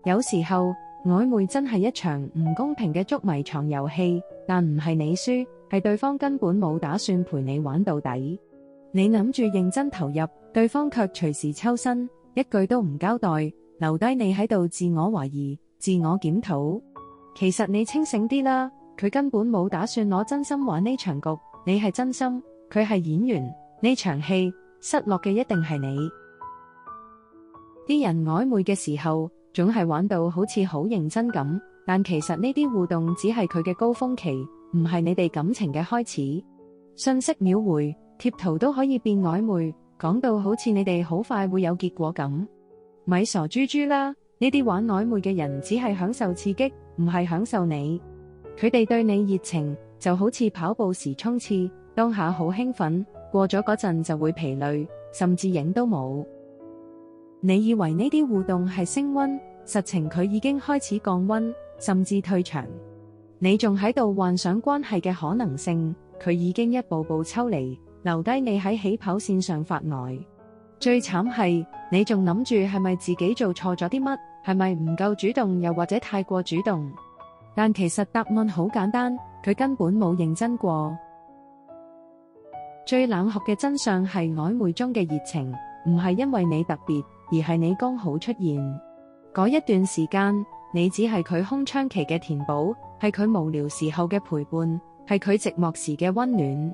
有時候，曖昧真係一場唔公平嘅捉迷藏遊戲，但唔係你輸，係對方根本冇打算陪你玩到底。你諗住認真投入，對方卻隨時抽身，一句都唔交代，留低你喺度自我懷疑、自我檢討。其實你清醒啲啦，佢根本冇打算攞真心玩呢場局，你係真心，佢係演員，呢場戲，失落嘅一定係你。啲人曖昧嘅時候，總係玩到好似好認真咁，但其實呢啲互動只係佢嘅高峰期，唔係你哋感情嘅開始。信息秒回，貼圖都可以變曖昧，講到好似你哋好快會有結果咁。咪傻豬豬啦，呢啲玩曖昧嘅人只係享受刺激，唔係享受你。佢哋對你熱情，就好似跑步時衝刺，當下好興奮，過咗嗰陣就會疲累，甚至影都冇。你以為呢啲互動係升溫，實情佢已經開始降溫，甚至退場。你仲喺度幻想關係嘅可能性，佢已經一步步抽離，留低你喺起跑線上發呆。最慘係，你仲諗住係咪自己做錯咗啲乜，係咪唔夠主動，又或者太過主動？但其實答案好簡單，佢根本冇認真過。最冷酷嘅真相係曖昧中嘅熱情，唔係因為你特別，而係你剛好出現。嗰一段時間，你只係佢空窗期嘅填補，係佢無聊時候嘅陪伴，係佢寂寞時嘅溫暖。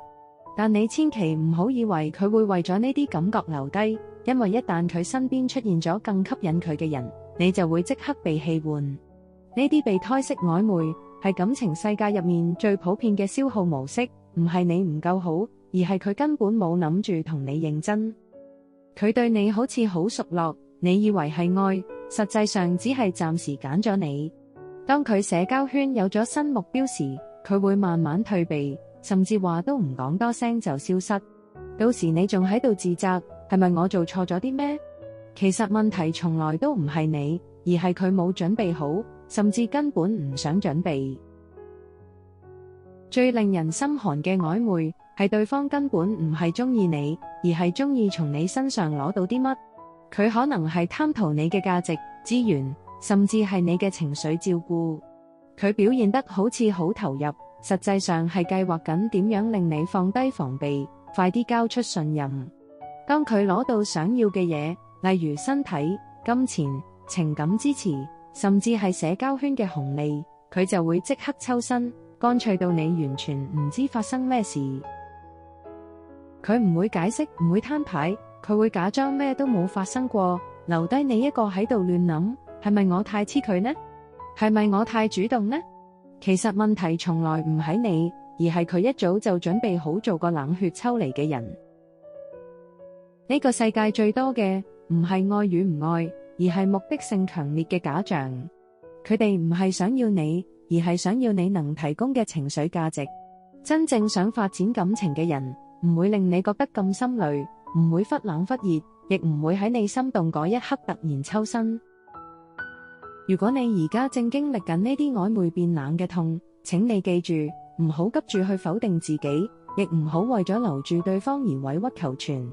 但你千祈唔好以為佢會為咗呢啲感覺留低，因為一旦佢身邊出現咗更吸引佢嘅人，你就會即刻被棄換。呢啲備胎式曖昧，係感情世界入面最普遍嘅消耗模式，唔係你唔夠好，而係佢根本冇諗住同你認真。佢對你好似好熟絡，你以為係愛，實際上只係暫時揀咗你。當佢社交圈有咗新目標時，佢會慢慢退避，甚至話都唔講多聲就消失。到時你仲喺度自責，係咪我做錯咗啲咩？其實問題從來都唔係你，而係佢冇準備好，甚至根本唔想準備。最令人心寒嘅曖昧，係對方根本唔係鍾意你，而係鍾意從你身上攞到啲乜。佢可能係貪圖你嘅價值、資源，甚至係你嘅情緒照顧。佢表現得好似好投入，實際上係計劃緊點樣令你放低防備，快啲交出信任。當佢攞到想要嘅嘢，例如身體、金錢、情感支持，甚至係社交圈嘅紅利，佢就會即刻抽身，乾脆到你完全唔知發生咩事。佢唔會解釋，唔會攤牌，佢會假裝咩都冇發生過，留低你一個喺度亂諗，係咪我太黐佢呢？係咪我太主動呢？其實問題從來唔喺你，而係佢一早就準備好做個冷血抽離嘅人。呢個世界最多嘅唔係愛與唔愛，而係目的性強烈嘅假象。佢哋唔係想要你，而係想要你能提供嘅情緒價值。真正想發展感情嘅人，唔會令你覺得咁心累，唔會忽冷忽熱，亦唔會喺你心動嗰一刻突然抽身。如果你而家正經歷緊呢啲曖昧變冷嘅痛，請你記住，唔好急住去否定自己，亦唔好為咗留住對方而委屈求全。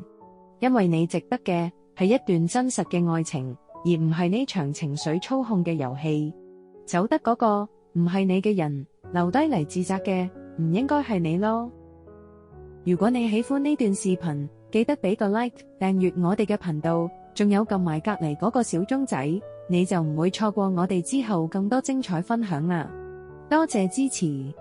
因為你值得嘅係一段真實嘅愛情，而唔係呢場情緒操控嘅遊戲。走得嗰個唔係你嘅人，留低嚟自責嘅唔應該係你咯。如果你喜歡呢段視頻，記得俾個 like， 訂閱我哋嘅頻道，仲有撳埋隔離嗰個小鐘仔，你就唔會錯過我哋之後更多精彩分享啦。多謝支持。